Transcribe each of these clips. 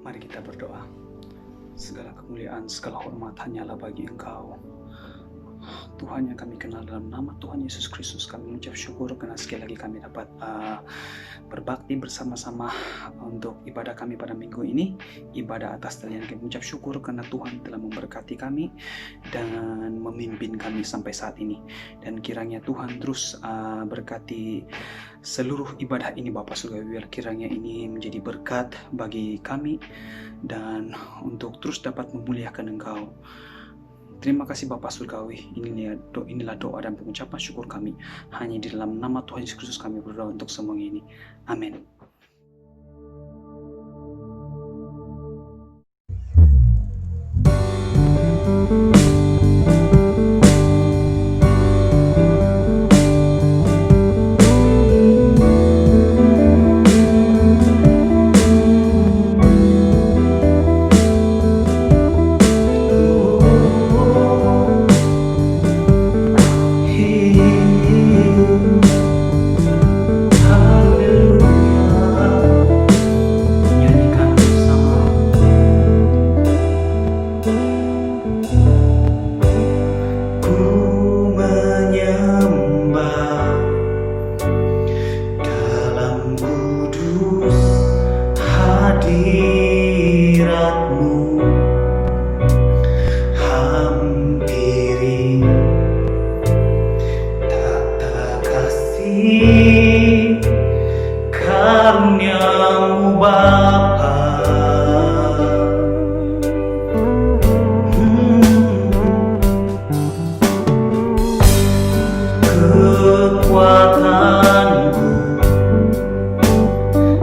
Mari kita berdoa. Segala kemuliaan, segala hormat hanyalah bagi Engkau, Tuhan yang kami kenal. Dalam nama Tuhan Yesus Kristus kami mengucap syukur karena sekali lagi kami dapat berbakti bersama-sama untuk ibadah kami pada minggu ini. Ibadah atas talian kami mengucap syukur karena Tuhan telah memberkati kami dan memimpin kami sampai saat ini. Dan kiranya Tuhan terus berkati seluruh ibadah ini Bapa Surgawi, biar kiranya ini menjadi berkat bagi kami dan untuk terus dapat memuliakan Engkau. Terima kasih Bapa Surgawi. Inilah doa dan pengucapan syukur kami. Hanya di dalam nama Tuhan Yesus Kristus kami berdoa untuk semua ini. Amin. Karuniamu Bapa, kekuatanku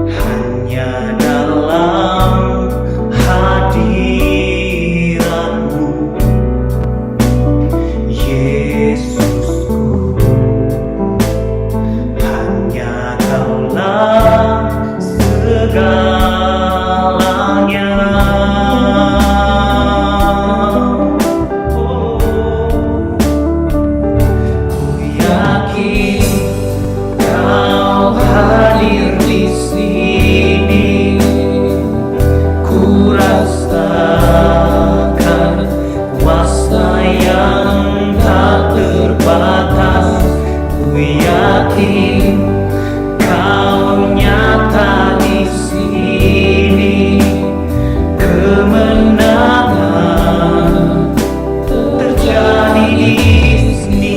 hanya dalam hadiratmu, Yesusku. Hanya Kaulah segalanya. Oh, ku yakin Kau hadir di sini. Ku rasakan kuasa yang tak terbatas. Ku yakin Kau nyata di sini. Kemenangan terjadi di sini.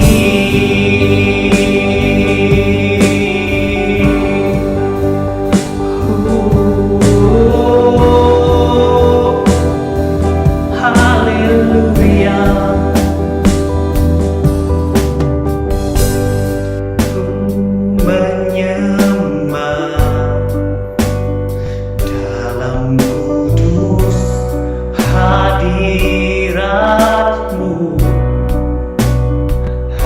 Oh, haleluya. Menyembah dalam kudus hadiratmu,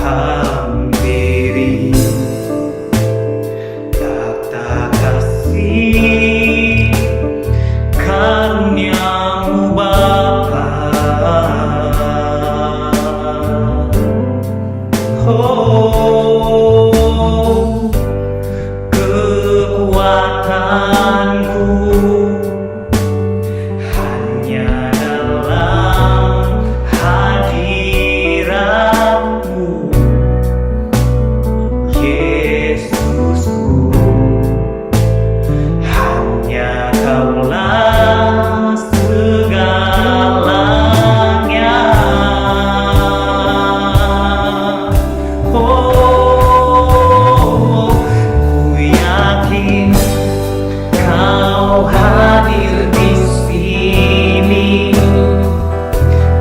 hampiri tata kasih karuniamu Bapa. Oh, kekuatanku hanya dalam hadiratmu, Yesusku. Hanya Kaulah segalanya. Oh, ku yakin Kau hadir di sini.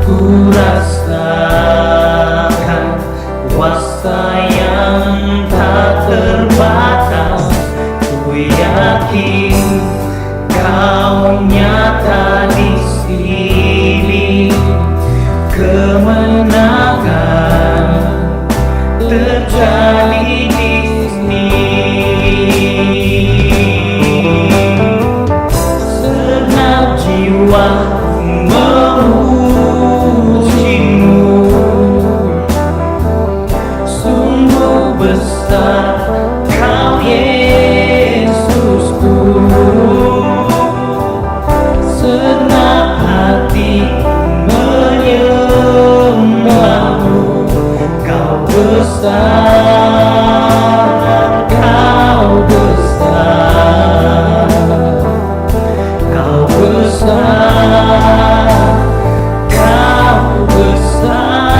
Ku rasakan kuasa yang tak terbatas. Ku yakin Kau nyata di sini. Kemenangan terjadi di sini. Segenap jiwa memujimu, sungguh besar Kau Yesusku. besar, Kau besar.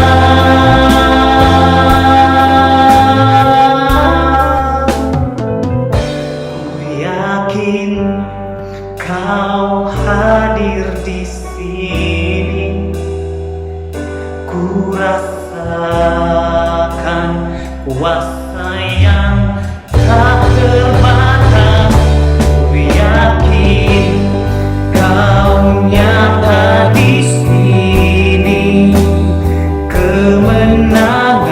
Ku yakin Kau hadir di sini. Ku rasakan kuasa yang tak terbatas. Ku yakin Kau nyata di sini. Kemenangan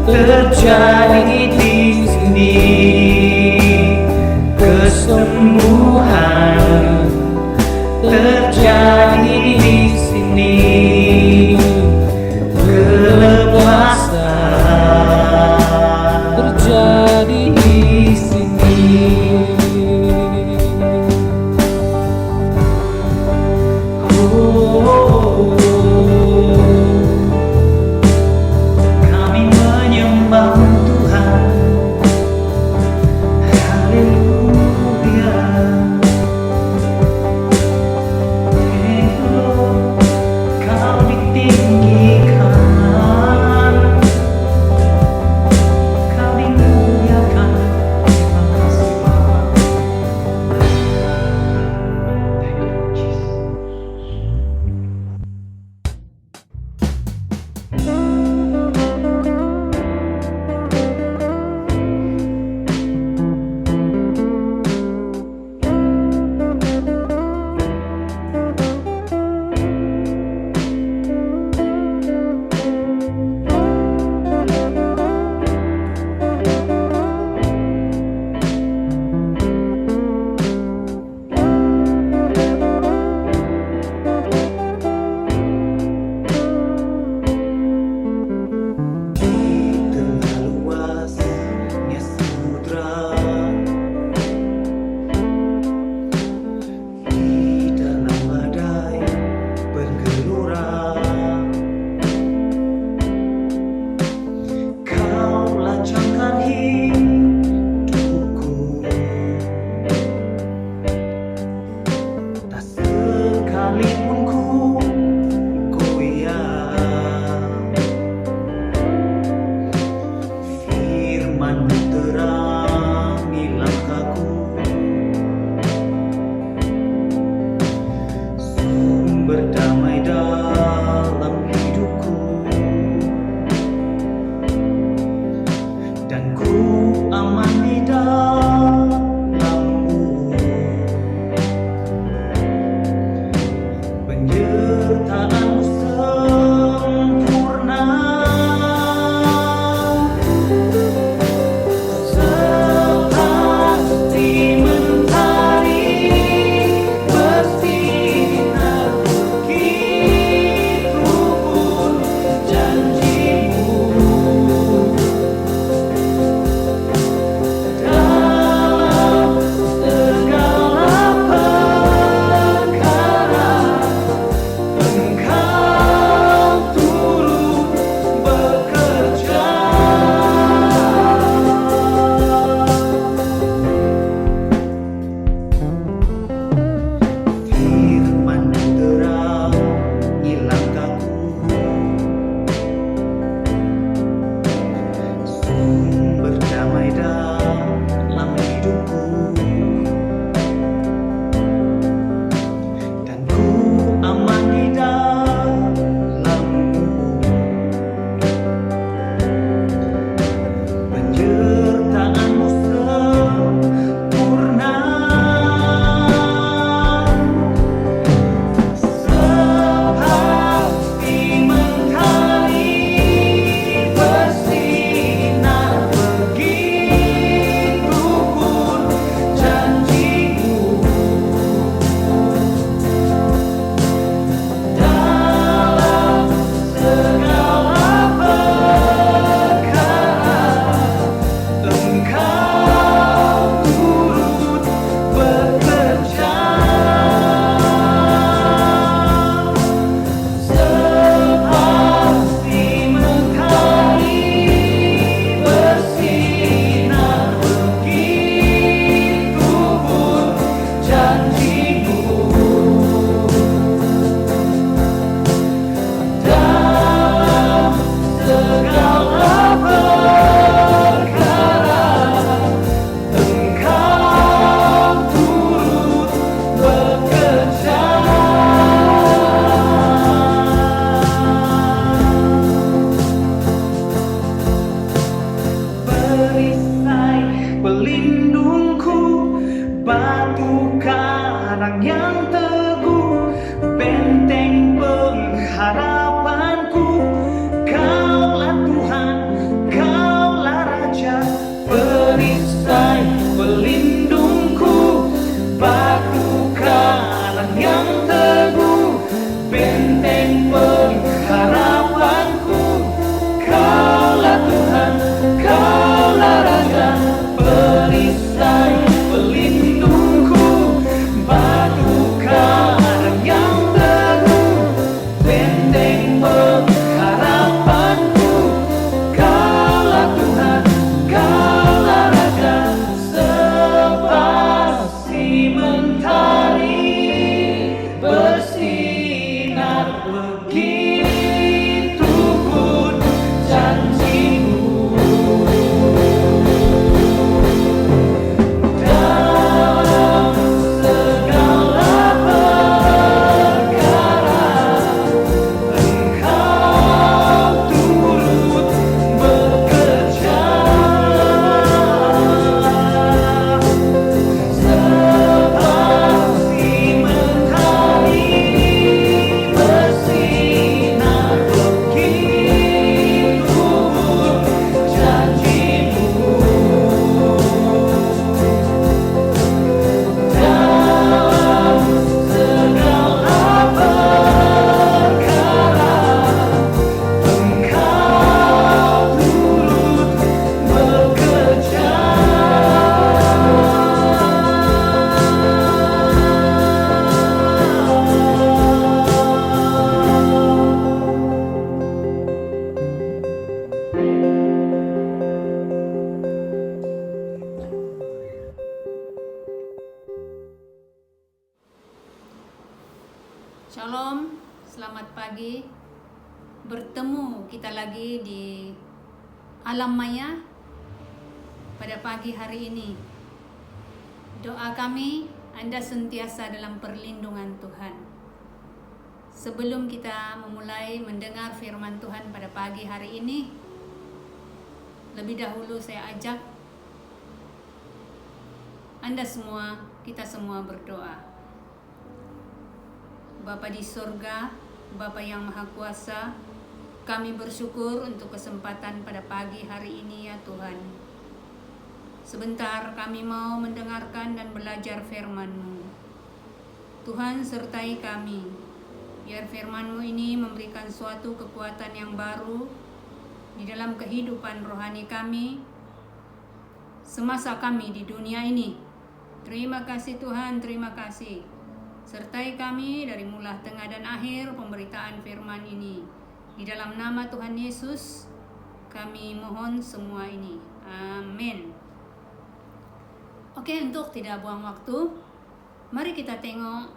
terjadi di sini. Kesembuhan terjadi di sini. Kelepasan terjadi karang yang teguh, benteng pengharapanku. Kaulah Tuhan, Kaulah Raja, perisai pelindungku, batu karang yang teguh, benteng pengharapanku. Kaulah Tuhan, Kaulah Raja, perisai pelindungku, batu karang yang teguh, benteng pengharapanku. Kaulah Tuhan, Kaulah Raja, sepasi mentari bersinar begitu pun janjimu. Dalam segala perkara Engkau turut bekerja, sepasi mentari bersinar begitu pun janjimu. Dalam segala perkara Engkau turut bekerja. Shalom, selamat pagi. Bertemu kita lagi di Alam Maya pada pagi hari ini. Doa kami, Anda sentiasa dalam perlindungan Tuhan. Sebelum kita memulai mendengar firman Tuhan pada pagi hari ini, lebih dahulu saya ajak Anda semua, kita semua berdoa. Bapa di surga, Bapa yang Maha Kuasa, kami bersyukur untuk kesempatan pada pagi hari ini ya Tuhan. Sebentar kami mau mendengarkan dan belajar firman-Mu. Tuhan sertai kami, biar firman-Mu ini memberikan suatu kekuatan yang baru di dalam kehidupan rohani kami semasa kami di dunia ini. Terima kasih Tuhan, terima kasih. Sertai kami dari mula, tengah, dan akhir pemberitaan firman ini. Di dalam nama Tuhan Yesus, kami mohon semua ini. Amin. Oke, untuk tidak buang waktu, mari kita tengok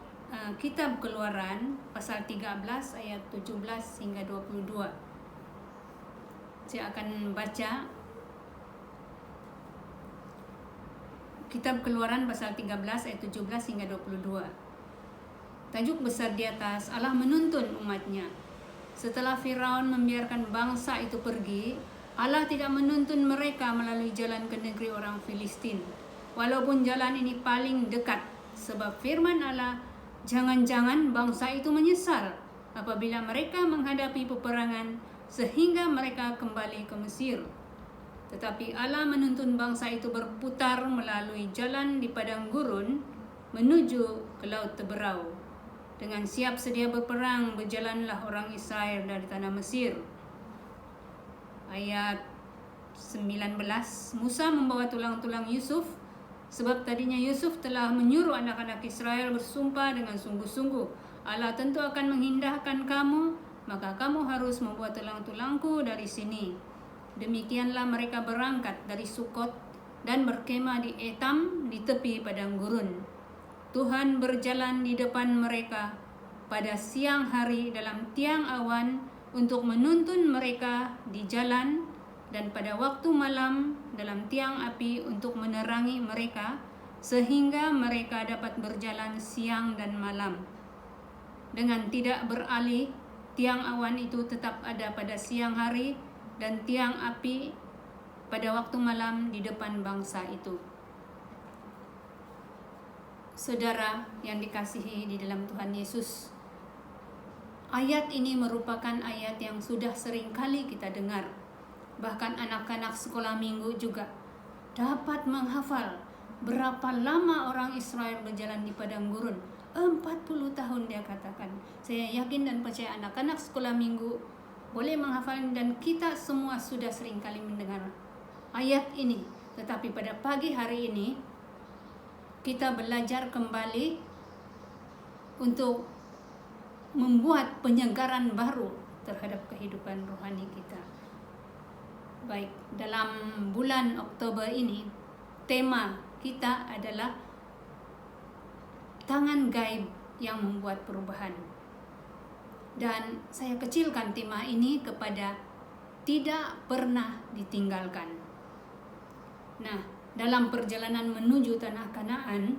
kitab Keluaran pasal 13 ayat 17 hingga 22. Saya akan baca kitab Keluaran pasal 13 ayat 17 hingga 22. Tajuk besar di atas, Allah menuntun umatnya. Setelah Firaun membiarkan bangsa itu pergi, Allah tidak menuntun mereka melalui jalan ke negeri orang Filistin. Walaupun jalan ini paling dekat, sebab firman Allah, jangan-jangan bangsa itu menyesal apabila mereka menghadapi peperangan sehingga mereka kembali ke Mesir. Tetapi Allah menuntun bangsa itu berputar melalui jalan di padang gurun menuju ke Laut Teberau. Dengan siap sedia berperang, berjalanlah orang Israel dari tanah Mesir. Ayat 19, Musa membawa tulang-tulang Yusuf, sebab tadinya Yusuf telah menyuruh anak-anak Israel bersumpah dengan sungguh-sungguh, Allah tentu akan mengindahkan kamu, maka kamu harus membuat tulang-tulangku dari sini. Demikianlah mereka berangkat dari Sukot dan berkemah di Etam di tepi padang gurun. Tuhan berjalan di depan mereka pada siang hari dalam tiang awan untuk menuntun mereka di jalan, dan pada waktu malam dalam tiang api untuk menerangi mereka, sehingga mereka dapat berjalan siang dan malam. Dengan tidak beralih, tiang awan itu tetap ada pada siang hari dan tiang api pada waktu malam di depan bangsa itu. Saudara yang dikasihi di dalam Tuhan Yesus, ayat ini merupakan ayat yang sudah sering kali kita dengar. Bahkan anak-anak sekolah minggu juga dapat menghafal berapa lama orang Israel berjalan di padang gurun. 40 tahun dia katakan. Saya yakin dan percaya anak-anak sekolah minggu boleh menghafal, dan kita semua sudah sering kali mendengar ayat ini. Tetapi pada pagi hari ini kita belajar kembali untuk membuat penyegaran baru terhadap kehidupan rohani kita. Baik, dalam bulan Oktober ini tema kita adalah tangan gaib yang membuat perubahan. Dan saya kecilkan tema ini kepada tidak pernah ditinggalkan. Nah, dalam perjalanan menuju tanah Kanaan,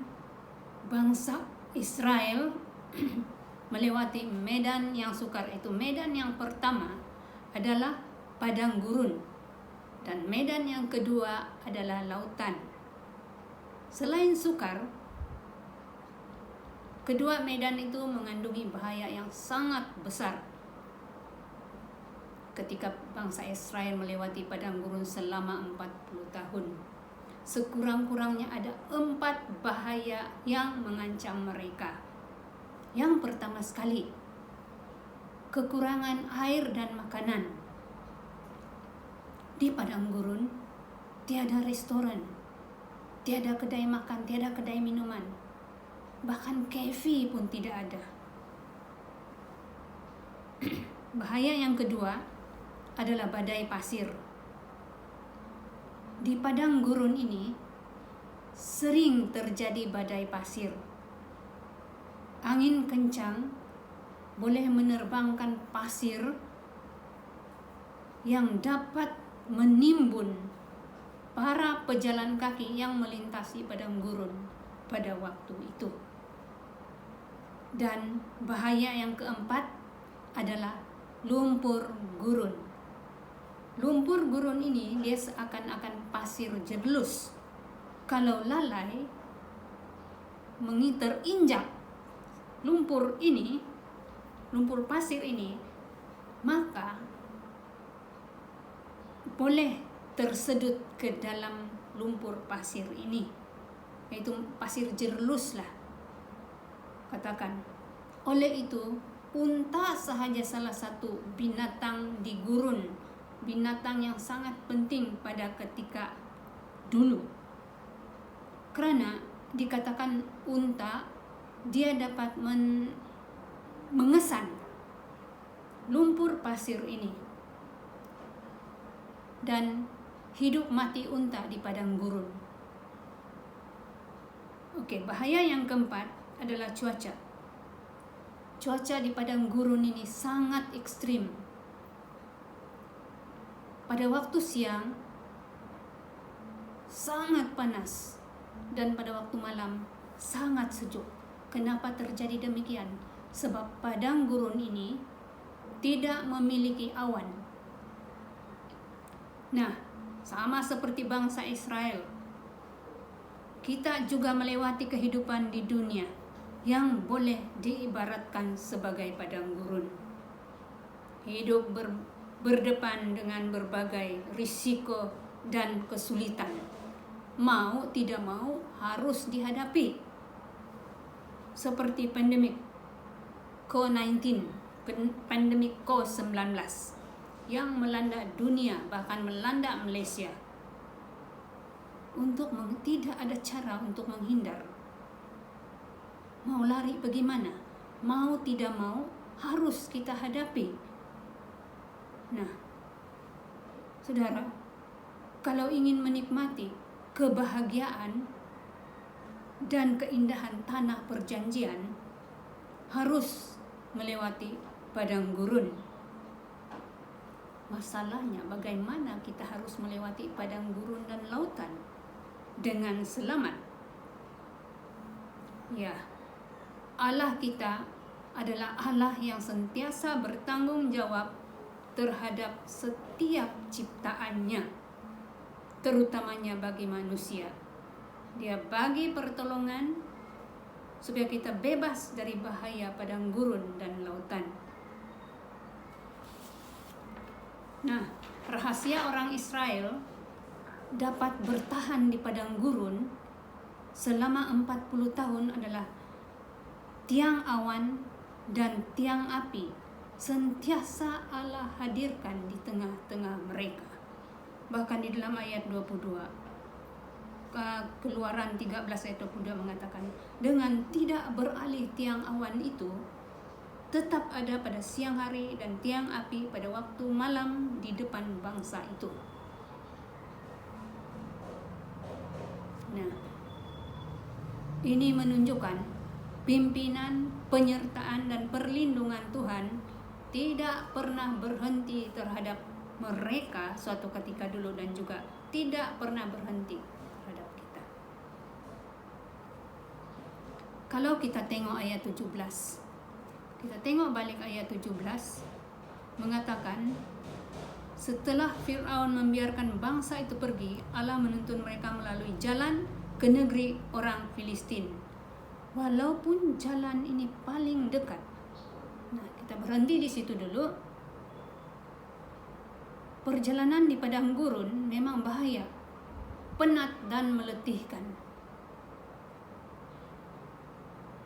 bangsa Israel melewati medan yang sukar. Itu medan yang pertama adalah padang gurun, dan medan yang kedua adalah lautan. Selain sukar, kedua medan itu mengandungi bahaya yang sangat besar. Ketika bangsa Israel melewati padang gurun selama 40 tahun, sekurang-kurangnya ada 4 bahaya yang mengancam mereka. Yang pertama sekali, kekurangan air dan makanan. Di padang gurun tiada restoran, tiada kedai makan, tiada kedai minuman, bahkan kafe pun tidak ada. Bahaya yang kedua adalah badai pasir. Di padang gurun ini sering terjadi badai pasir. Angin kencang boleh menerbangkan pasir yang dapat menimbun para pejalan kaki yang melintasi padang gurun pada waktu itu. Dan bahaya yang keempat adalah lumpur gurun. Lumpur gurun ini dia seakan-akan pasir jerlus. Kalau lalai terinjak lumpur pasir ini, maka boleh tersedut ke dalam lumpur pasir ini, yaitu pasir jerlus lah, katakan. Oleh itu, unta sahaja salah satu binatang di gurun, binatang yang sangat penting pada ketika dulu. Karena dikatakan unta, dia dapat mengesan lumpur pasir ini. Dan hidup mati unta di padang gurun. Oke, bahaya yang keempat adalah cuaca. Cuaca di padang gurun ini sangat ekstrim. Pada waktu siang sangat panas, dan pada waktu malam sangat sejuk. Kenapa terjadi demikian? Sebab padang gurun ini tidak memiliki awan. Nah, sama seperti bangsa Israel, kita juga melewati kehidupan di dunia yang boleh diibaratkan sebagai padang gurun. Hidup berdepan dengan berbagai risiko dan kesulitan. Mau tidak mau harus dihadapi. Seperti pandemik COVID-19, pandemik COVID-19 yang melanda dunia, bahkan melanda Malaysia. Tidak ada cara untuk menghindar. Mau lari bagaimana? Mau tidak mau harus kita hadapi. Nah, saudara, kalau ingin menikmati kebahagiaan dan keindahan tanah perjanjian, harus melewati padang gurun. Masalahnya, bagaimana kita harus melewati padang gurun dan lautan dengan selamat? Ya, Allah kita adalah Allah yang sentiasa bertanggung jawab terhadap setiap ciptaannya, terutamanya bagi manusia. Dia bagi pertolongan supaya kita bebas dari bahaya padang gurun dan lautan. Nah, rahasia orang Israel dapat bertahan di padang gurun selama 40 tahun adalah tiang awan dan tiang api sentiasa Allah hadirkan di tengah-tengah mereka. Bahkan di dalam ayat 22, Keluaran 13 ayat 22 mengatakan, dengan tidak beralih tiang awan itu tetap ada pada siang hari dan tiang api pada waktu malam di depan bangsa itu. Nah, ini menunjukkan pimpinan, penyertaan, dan perlindungan Tuhan tidak pernah berhenti terhadap mereka suatu ketika dulu dan juga tidak pernah berhenti terhadap kita. Kalau kita tengok ayat 17, kita tengok balik ayat 17, mengatakan setelah Fir'aun membiarkan bangsa itu pergi, Allah menuntun mereka melalui jalan ke negeri orang Filistin. Walaupun jalan ini paling dekat. Nah, kita berhenti di situ dulu. Perjalanan di padang gurun memang bahaya, penat dan meletihkan.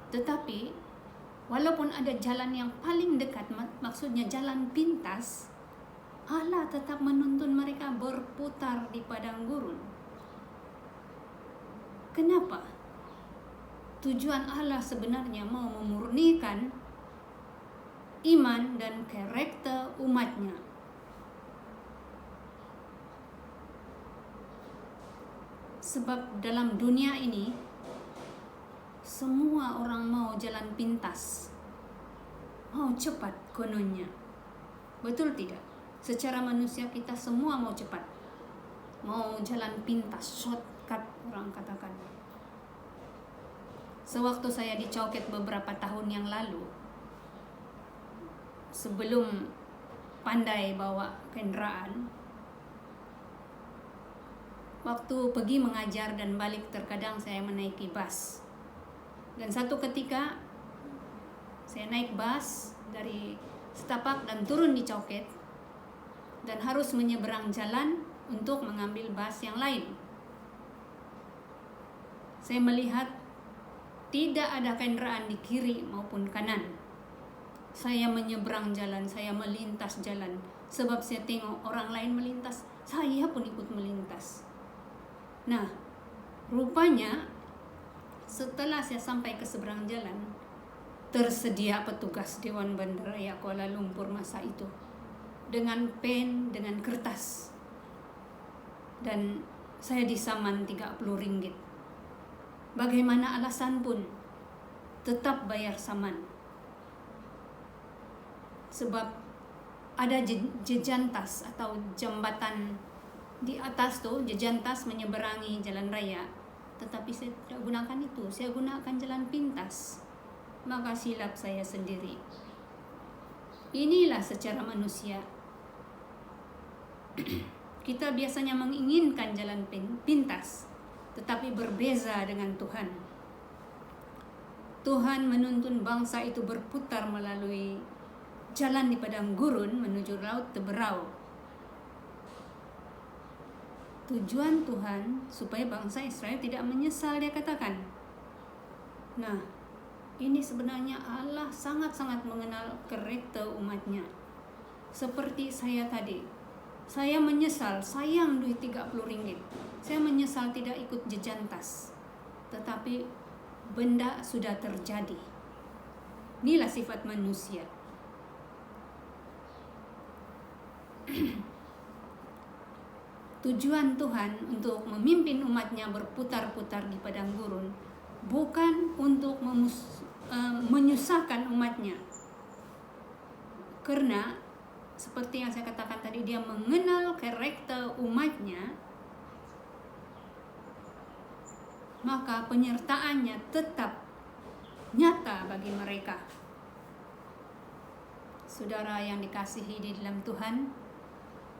Tetapi walaupun ada jalan yang paling dekat, maksudnya jalan pintas, Allah tetap menuntun mereka berputar di padang gurun. Kenapa? Tujuan Allah sebenarnya mau memurnikan iman dan karakter umatnya. Sebab dalam dunia ini semua orang mau jalan pintas, mau cepat kononnya. Betul tidak? Secara manusia kita semua mau cepat, mau jalan pintas, shortcut orang katakan. Sewaktu saya dicoket beberapa tahun yang lalu, sebelum pandai bawa kendaraan, waktu pergi mengajar dan balik terkadang saya menaiki bus. Dan satu ketika saya naik bus dari setapak dan turun di Coket dan harus menyeberang jalan untuk mengambil bus yang lain. Saya melihat tidak ada kendaraan di kiri maupun kanan. Saya menyeberang jalan, saya melintas jalan. Sebab saya tengok orang lain melintas, saya pun ikut melintas. Nah, rupanya setelah saya sampai ke seberang jalan, tersedia petugas Dewan Bandaraya Kuala Lumpur masa itu dengan pen, dengan kertas. Dan saya disaman RM30. Bagaimana alasan pun tetap bayar saman. Sebab ada jejantas atau jambatan di atas tuh, jejantas menyeberangi jalan raya. Tetapi saya tidak gunakan itu, saya gunakan jalan pintas. Maka silap saya sendiri. Inilah secara manusia. Kita biasanya menginginkan jalan pintas, tetapi berbeza dengan Tuhan. Tuhan menuntun bangsa itu berputar melalui jalan di padang gurun menuju laut Teberau. Tujuan Tuhan supaya bangsa Israel tidak menyesal, dia katakan. Nah, ini sebenarnya Allah sangat-sangat mengenal karakter umatnya. Seperti saya tadi, saya menyesal, sayang duit RM30. Saya menyesal tidak ikut jejantas. Tetapi benda sudah terjadi. Inilah sifat manusia. Tujuan Tuhan untuk memimpin umatnya berputar-putar di padang gurun bukan untuk menyusahkan umatnya. Karena seperti yang saya katakan tadi, dia mengenal karakter umatnya, maka penyertaannya tetap nyata bagi mereka. Saudara yang dikasihi di dalam Tuhan,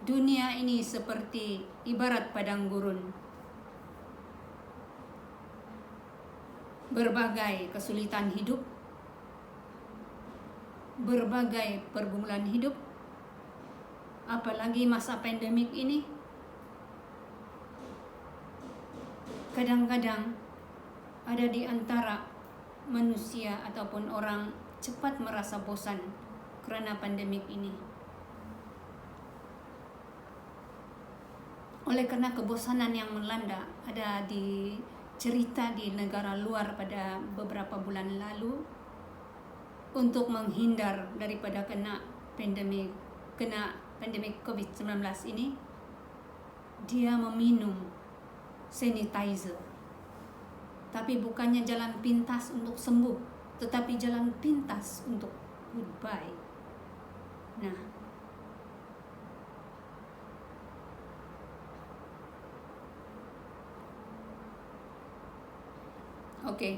dunia ini seperti ibarat padang gurun. berbagai kesulitan hidup, berbagai pergumulan hidup, apalagi masa pandemik ini. Kadang-kadang ada di antara manusia ataupun orang cepat merasa bosan karena pandemik ini. Oleh karena kebosanan yang melanda, ada di cerita di negara luar pada beberapa bulan lalu, untuk menghindar daripada kena pandemik COVID-19 ini, dia meminum sanitizer. Tapi bukannya jalan pintas untuk sembuh, tetapi jalan pintas untuk goodbye. Nah, oke.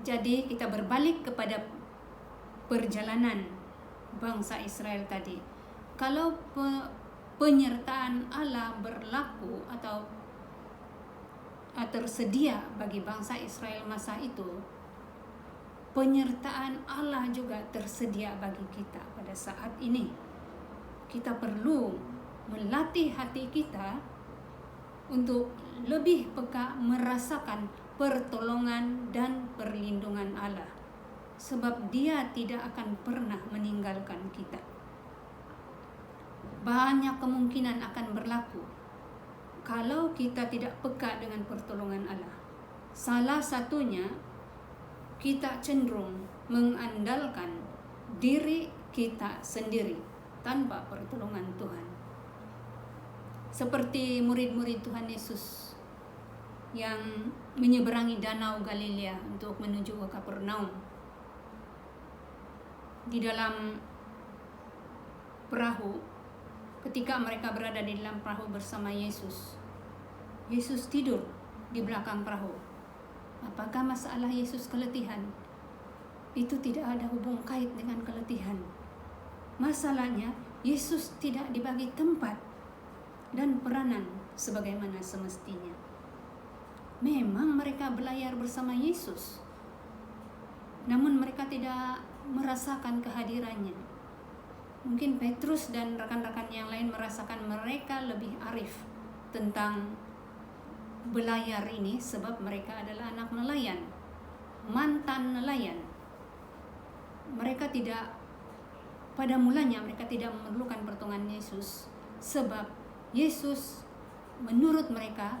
Jadi kita berbalik kepada perjalanan bangsa Israel tadi. Kalau penyertaan Allah berlaku atau tersedia bagi bangsa Israel masa itu, penyertaan Allah juga tersedia bagi kita pada saat ini. Kita perlu melatih hati kita untuk lebih peka merasakan pertolongan dan perlindungan Allah, sebab Dia tidak akan pernah meninggalkan kita. Banyak kemungkinan akan berlaku kalau kita tidak peka dengan pertolongan Allah. Salah satunya, kita cenderung mengandalkan diri kita sendiri tanpa pertolongan Tuhan. Seperti murid-murid Tuhan Yesus yang menyeberangi danau Galilea untuk menuju ke Kapernaum. Di dalam perahu, ketika mereka berada di dalam perahu bersama Yesus, Yesus tidur di belakang perahu. Apakah masalah Yesus keletihan? Itu tidak ada hubung kait dengan keletihan. Masalahnya, Yesus tidak dibagi tempat dan peranan sebagaimana semestinya. Memang mereka berlayar bersama Yesus, namun mereka tidak merasakan kehadirannya. Mungkin Petrus dan rekan-rekan yang lain merasakan mereka lebih arif tentang belayar ini, sebab mereka adalah anak nelayan, mantan nelayan. Mereka tidak, pada mulanya mereka tidak memerlukan pertolongan Yesus, sebab Yesus menurut mereka,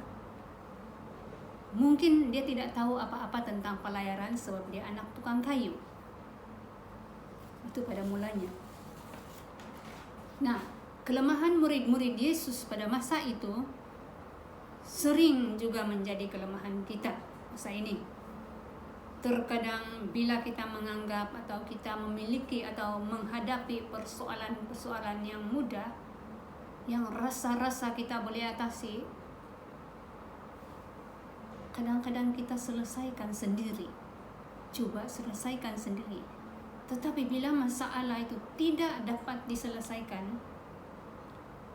mungkin dia tidak tahu apa-apa tentang pelayaran sebab dia anak tukang kayu. Itu pada mulanya. Nah, kelemahan murid-murid Yesus pada masa itu sering juga menjadi kelemahan kita masa ini. Terkadang bila kita menganggap atau kita memiliki atau menghadapi persoalan-persoalan yang mudah, yang rasa-rasa kita boleh atasi, kadang-kadang kita selesaikan sendiri. Coba selesaikan sendiri. Tetapi bila masalah itu tidak dapat diselesaikan,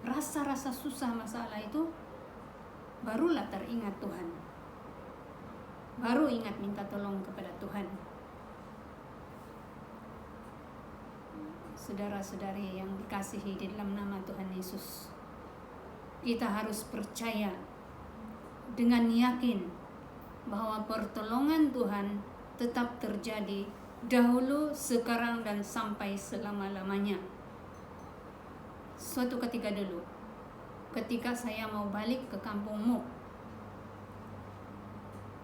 rasa-rasa susah masalah itu, barulah teringat Tuhan. Baru ingat minta tolong kepada Tuhan. Saudara-saudari yang dikasihi di dalam nama Tuhan Yesus, kita harus percaya dengan yakin bahwa pertolongan Tuhan tetap terjadi dahulu, sekarang, dan sampai selama-lamanya. Suatu ketika dulu, ketika saya mau balik ke Kampung Muk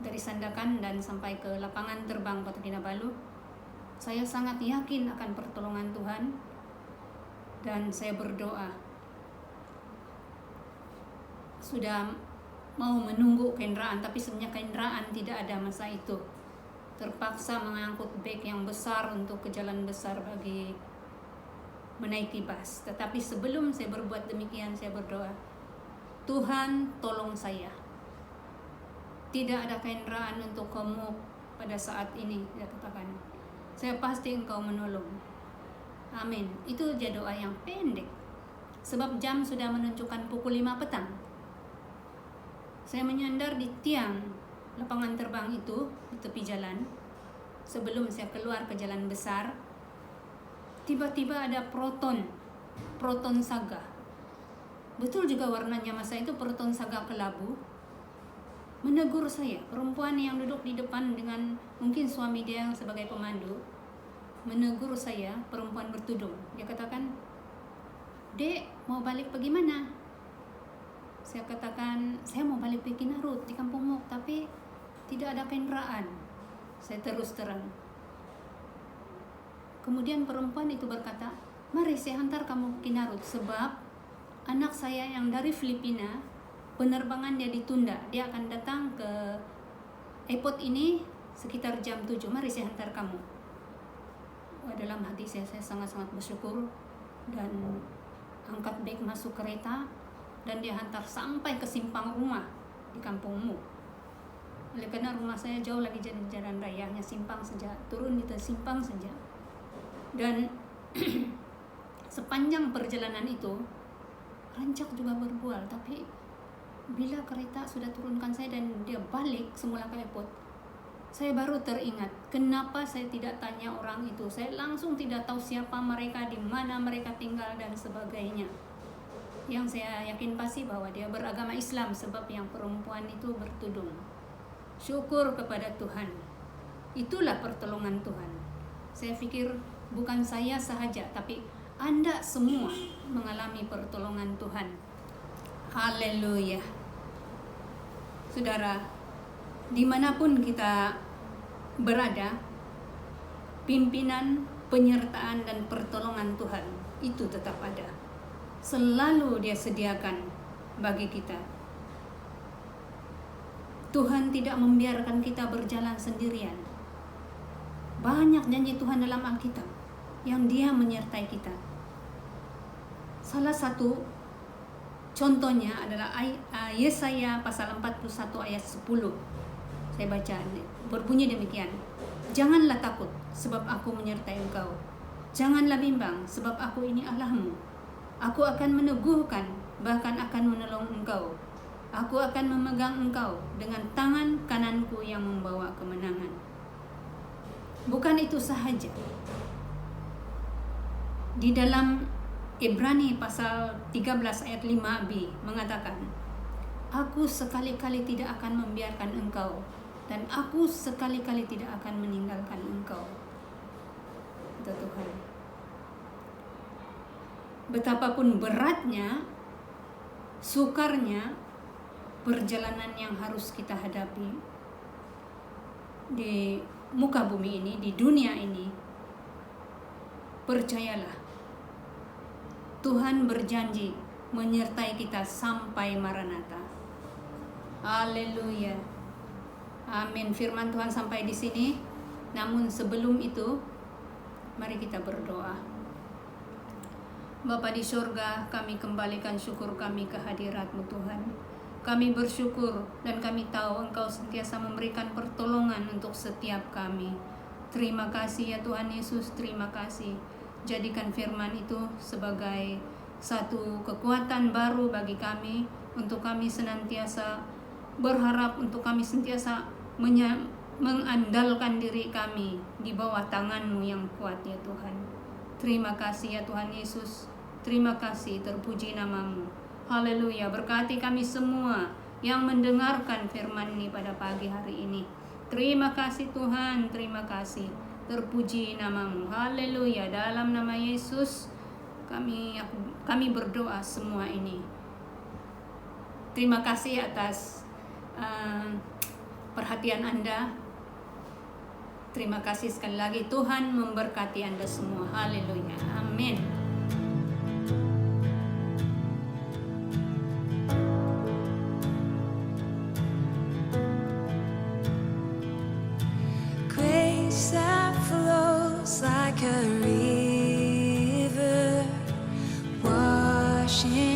dari Sandakan dan sampai ke lapangan terbang Kota Kinabalu, saya sangat yakin akan pertolongan Tuhan dan saya berdoa. Sudah mau menunggu kendaraan, tapi sebenarnya kendaraan tidak ada masa itu. Terpaksa mengangkut beg yang besar untuk ke jalan besar bagi menaiki bus. Tetapi sebelum saya berbuat demikian, saya berdoa, Tuhan tolong saya. Tidak ada kendaraan untuk ke Muk pada saat ini, saya katakan. Saya pasti Engkau menolong. Amin. Itu aja doa yang pendek. Sebab jam sudah menunjukkan pukul 5 petang. Saya menyandar di tiang lapangan terbang itu di tepi jalan. Sebelum saya keluar ke jalan besar, tiba-tiba ada proton saga. Betul juga warnanya masa itu proton saga kelabu. Menegur saya, perempuan yang duduk di depan dengan mungkin suami dia yang sebagai pemandu. Menegur saya, perempuan bertudung. Dia katakan, "Dek, mau balik pergi mana?" Saya katakan, "Saya mau balik pergi Kinarut di Kampung Muk, tapi tidak ada kendaraan." Saya terus terang. Kemudian perempuan itu berkata, "Mari saya hantar kamu ke Kinarut, sebab anak saya yang dari Filipina, penerbangan dia ditunda. Dia akan datang ke airport ini sekitar jam 7. Mari saya hantar kamu." Dalam hati saya sangat-sangat bersyukur dan angkat beg masuk kereta dan dia hantar sampai ke simpang rumah di Kampung Muk. Oleh karena rumah saya jauh lagi jalan raya, hanya simpang saja, turun di simpang saja. Dan sepanjang perjalanan itu rancak juga berbual, tapi bila kereta sudah turunkan saya dan dia balik semula ke airport, saya baru teringat kenapa saya tidak tanya orang itu. Saya langsung tidak tahu siapa mereka, di mana mereka tinggal dan sebagainya. Yang saya yakin pasti bahwa dia beragama Islam, sebab yang perempuan itu bertudung. Syukur kepada Tuhan. Itulah pertolongan Tuhan. Saya pikir bukan saya sahaja, tapi Anda semua mengalami pertolongan Tuhan. Haleluya. Saudara, dimanapun kita berada, pimpinan, penyertaan, dan pertolongan Tuhan itu tetap ada. Selalu Dia sediakan bagi kita. Tuhan tidak membiarkan kita berjalan sendirian. Banyak janji Tuhan dalam Alkitab yang Dia menyertai kita. Salah satu contohnya adalah Yesaya pasal 41 ayat 10. Saya baca, berbunyi demikian. "Janganlah takut, sebab aku menyertai engkau. Janganlah bimbang, sebab aku ini Allahmu. Aku akan meneguhkan, bahkan akan menolong engkau. Aku akan memegang engkau dengan tangan kananku yang membawa kemenangan." Bukan itu sahaja. Di dalam Ibrani pasal 13 ayat 5b mengatakan, "Aku sekali-kali tidak akan membiarkan engkau, dan aku sekali-kali tidak akan meninggalkan engkau." Kata Tuhan. Betapapun beratnya, sukarnya perjalanan yang harus kita hadapi di muka bumi ini, di dunia ini, percayalah, Tuhan berjanji menyertai kita sampai Maranatha. Haleluya. Amin. Firman Tuhan sampai di sini. Namun sebelum itu, mari kita berdoa. Bapa di surga, kami kembalikan syukur kami ke hadirat-Mu Tuhan. Kami bersyukur dan kami tahu Engkau sentiasa memberikan pertolongan untuk setiap kami. Terima kasih ya Tuhan Yesus, terima kasih. Jadikan firman itu sebagai satu kekuatan baru bagi kami, untuk kami senantiasa berharap, untuk kami senantiasa mengandalkan diri kami di bawah tangan-Mu yang kuat ya Tuhan. Terima kasih ya Tuhan Yesus, terima kasih, terpuji nama-Mu. Haleluya, berkati kami semua yang mendengarkan firman ini pada pagi hari ini. Terima kasih Tuhan, terima kasih. Terpuji nama-Mu. Haleluya. Dalam nama Yesus kami berdoa semua ini. Terima kasih atas perhatian Anda. Terima kasih sekali lagi. Tuhan memberkati Anda semua. Haleluya. Amin. That flows like a river, washing